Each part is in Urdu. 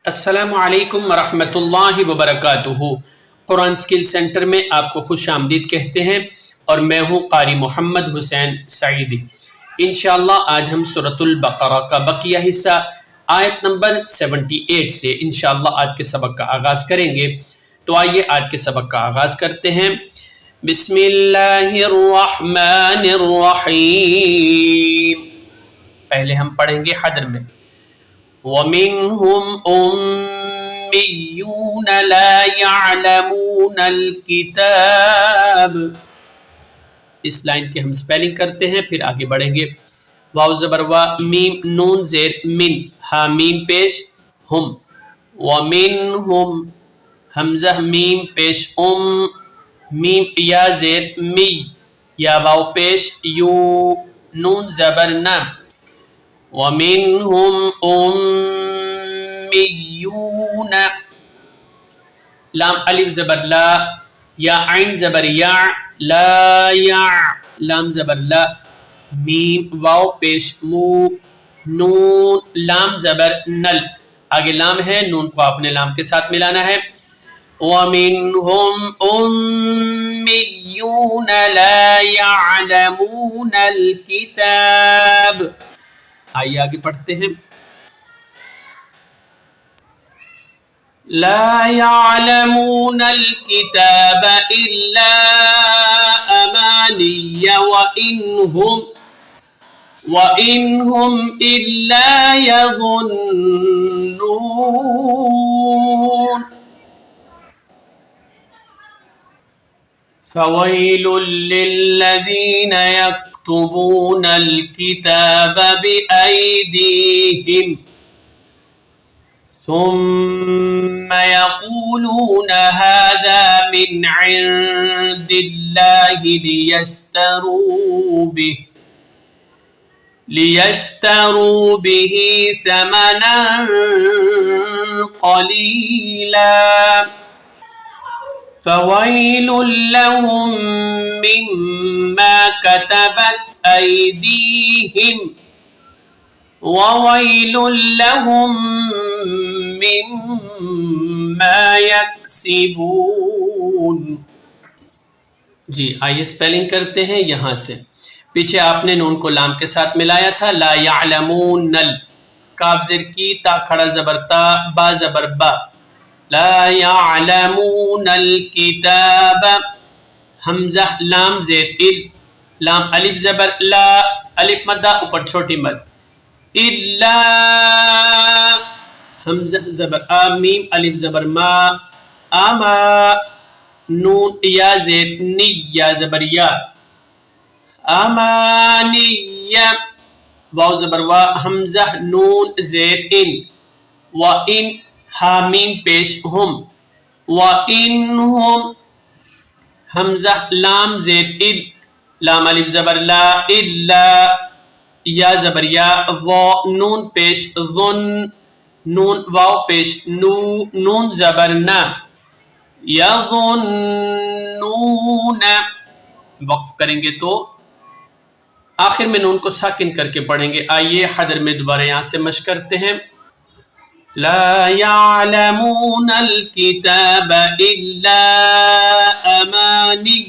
السلام علیکم ورحمۃ اللہ وبرکاتہ۔ قرآن سکل سینٹر میں آپ کو خوش آمدید کہتے ہیں اور میں ہوں قاری محمد حسین سعیدی۔ انشاءاللہ آج ہم سورۃ البقرہ کا بقیہ حصہ آیت نمبر 78 سے انشاءاللہ آج کے سبق کا آغاز کریں گے۔ تو آئیے آج کے سبق کا آغاز کرتے ہیں۔ بسم اللہ الرحمن الرحیم۔ پہلے ہم پڑھیں گے حدر میں وَمِنْهُمْ أُمِّيُّونَ لَا يَعْلَمُونَ الْكِتَابَ۔ اس لائن کی ہم سپیلنگ کرتے ہیں، پھر آگے بڑھیں گے۔ واو زبر وا، میم نون زیر من، ہا میم پیش ہم، وَمِنْهُمْ حمزہ میم پیش میم یا زیر می، یا واو پیش یو، نون زبر نا، وَمِنْهُمْ أُمِّيُّونَ لام الف زبر لا، یا عین زبر یا، لا یا، لام زبر لا، میم واو پیش مو، نون لام زبر نل، آگے لام ہے، نون کو آپ نے لام کے ساتھ ملانا ہے۔ وَمِنْهُمْ أُمِّيُّونَ لَا يَعْلَمُونَ الْكِتَابَ۔ آئیے آگے پڑھتے ہیں۔ لا يعلمون الكتاب إلا أماني وإنهم إلا يظنون فويل للذين يكتبون الكتاب بأيديهم ثم يقولون هذا من عند الله ليشتروا به ثمنا قليلا فويل لهم مما كتبت أيديهم وويل لهم مما يكسبون۔ جی آئیے سپیلنگ کرتے ہیں یہاں سے۔ پیچھے آپ نے نون کو لام کے ساتھ ملایا تھا، لا یعلمون، کاف زر کی، تا کھڑا زبر تا، با زبر با، لا یعلمون الکتاب، حمزہ لام زیر ال، لام الف زبر لا، الف مدہ اوپر چھوٹی مد، الا حمزہ زبر آ، میم الف زبر ما، آما، نون یا زیر نی، یا زبر یا، آمانی، واو زبر وا، حمزہ نون زیر ان، وَإِن حامیم پیش ہم، وَإِنْهُمْ حمزہ لام زیر ال، لام الف زبر لا، الا، یا زبر یا، نون پیش ظن، نون واو پیش نو، نون زبر نا، یظنون، وقف کریں گے تو آخر میں نون کو ساکن کر کے پڑھیں گے۔ آئیے حدر میں دوبارہ یہاں سے مشق کرتے ہیں۔ لا يعلمون الكتاب إلا أماني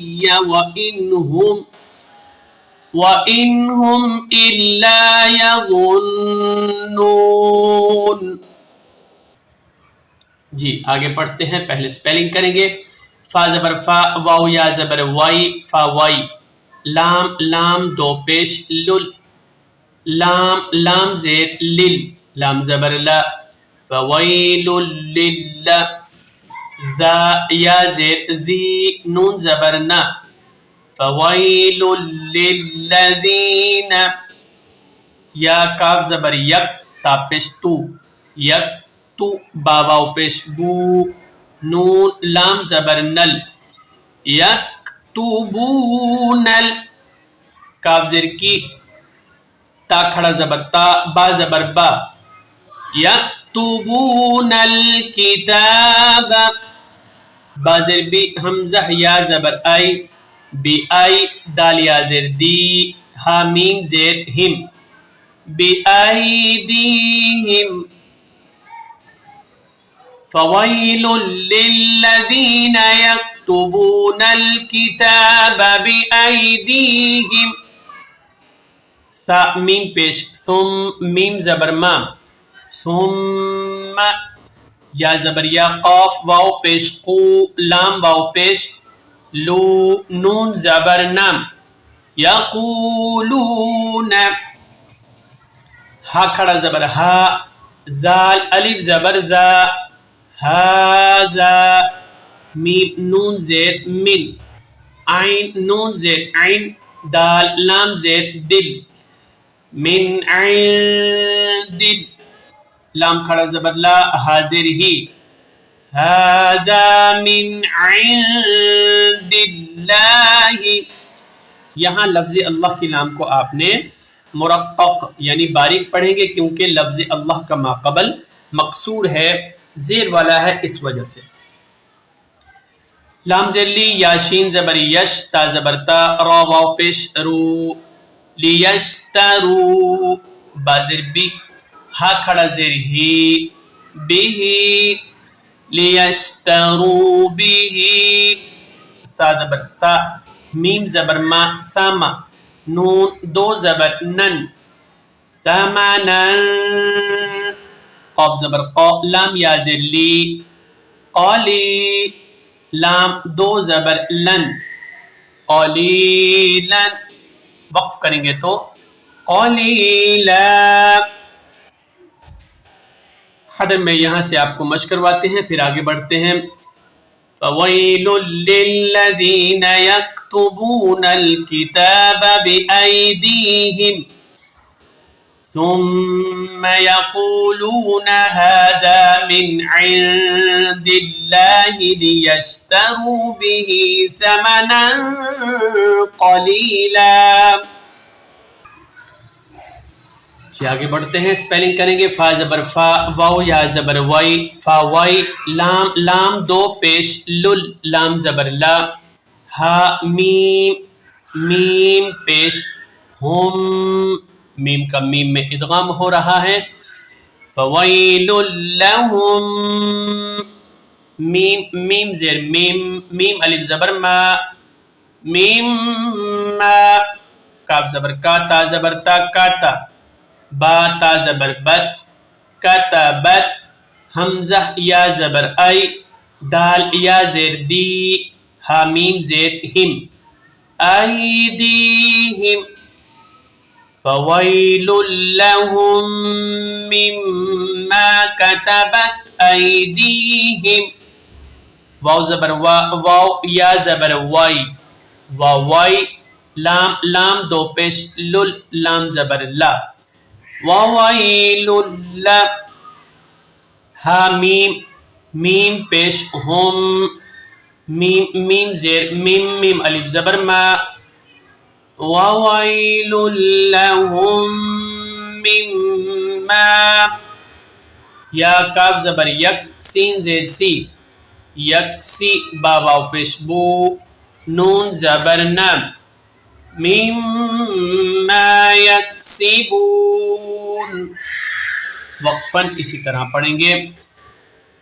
وإنهم إلا يظنون۔ جی آگے پڑھتے ہیں، پہلے سپیلنگ کریں گے۔ فا زبر فا، واو یا زبر وائی، فا وائی، لام لام دو پیش لل، لام لام زیر لل، لام زبر لا، فویل لل، ذا یا زیر ذی، نون زبر نا، فویل للذین، یا کاف زبر یک، تا پیش تو، یک تو، با واو پیش بو، نون لام زبر نل، یکتبون، کاف زر کی، تا کھڑا زبر تا، با زبر با، یکتبون الکتاب، با زر بی، حمزہ یا زبر آئی، بی آئی، دال یا زر دی، ہا میم زیر ہم، بِأَيْدِيهِمْ فويل للذين يكتبون الكتاب بأيديهم سا میم پیش ثم میم زبر ما ثم یا زبر یا قاف واو پیش قو لام واو پیش لو نون زبر نام یقولون ہا کھڑا زبر ہا ذال الف زبر ذا هذا میم نون زیر من عین نون زیر عین دال لام زیر دل من عند لام کھڑا زبر لا حاضر ہی هذا من عند اللہ یہاں لفظ اللہ کی لام کو آپ نے مرقق یعنی باریک پڑھیں گے کیونکہ لفظ اللہ کا ماقبل مقصور ہے زیر والا ہے اس وجہ سے لام زیر لی یاشین زبر یش تا زبر تا را واو پیش رو لیشترو بازر بی ہا کھڑا زیر ہی بیہی لیشترو بیہی سا زبر سا میم زبر ما ساما نون دو زبر نن سامنن قاف زبر قا لام یا زیر لی قالی لام دو زبر لن قلیلن وقف کریں گے تو قلیلا حدر میں یہاں سے آپ کو مشق کرواتے ہیں پھر آگے بڑھتے ہیں فَوَيْلٌ لِّلَّذِينَ يَكْتُبُونَ الْكِتَابَ بِأَيْدِيهِمْ ثُمَّ يَقُولُونَ هَذَا مِنْ عِندِ اللَّهِ لِيَشْتَرُوا بِهِ ثَمَنًا قَلِيلًا جی آگے بڑھتے ہیں اسپیلنگ کریں گے فا زبر فا واو یا زبر وائی فا وائی لام لام دو پیش لل لام زبر لا ہا میم میم پیش ہم میم کا میم میں ادغام ہو رہا ہے فویل لہم میم میم زیر میم میم الف زبر ما میم ما کاف زبر کا تا زبر تا کاتا با تا زبر بت کتبت حمزہ یا زبر ای دال یا زیر دی ہا میم زیر ہم ایدیہم فویل لہم مما کتبت ایدیہم واو زبر واو یا زبر وائی واو وائی لام لام دو پیش لل لام زبر لا وَوَيْلٌ لَّ ہا میم میم پیش ہم میم میم زیر میم میم الف زبر ما وَوَيْلٌ لَّهُم مِّمَّا یا کاف زبر یک سین زیر سی یک سی با واو پیش بو نون زبر نام مما یکسبون وقفاً اسی طرح پڑھیں گے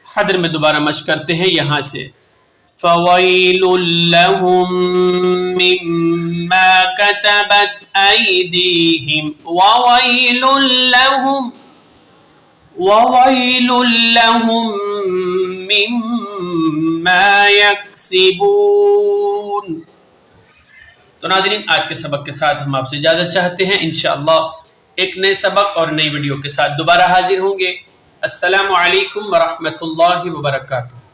حدر میں دوبارہ مشق کرتے ہیں یہاں سے فویل لہم مما کتبت ایدیہم وویل لہم مما یکسبون تو ناظرین آج کے سبق کے ساتھ ہم آپ سے اجازت چاہتے ہیں انشاءاللہ ایک نئے سبق اور نئی ویڈیو کے ساتھ دوبارہ حاضر ہوں گے السلام علیکم ورحمۃ اللہ وبرکاتہ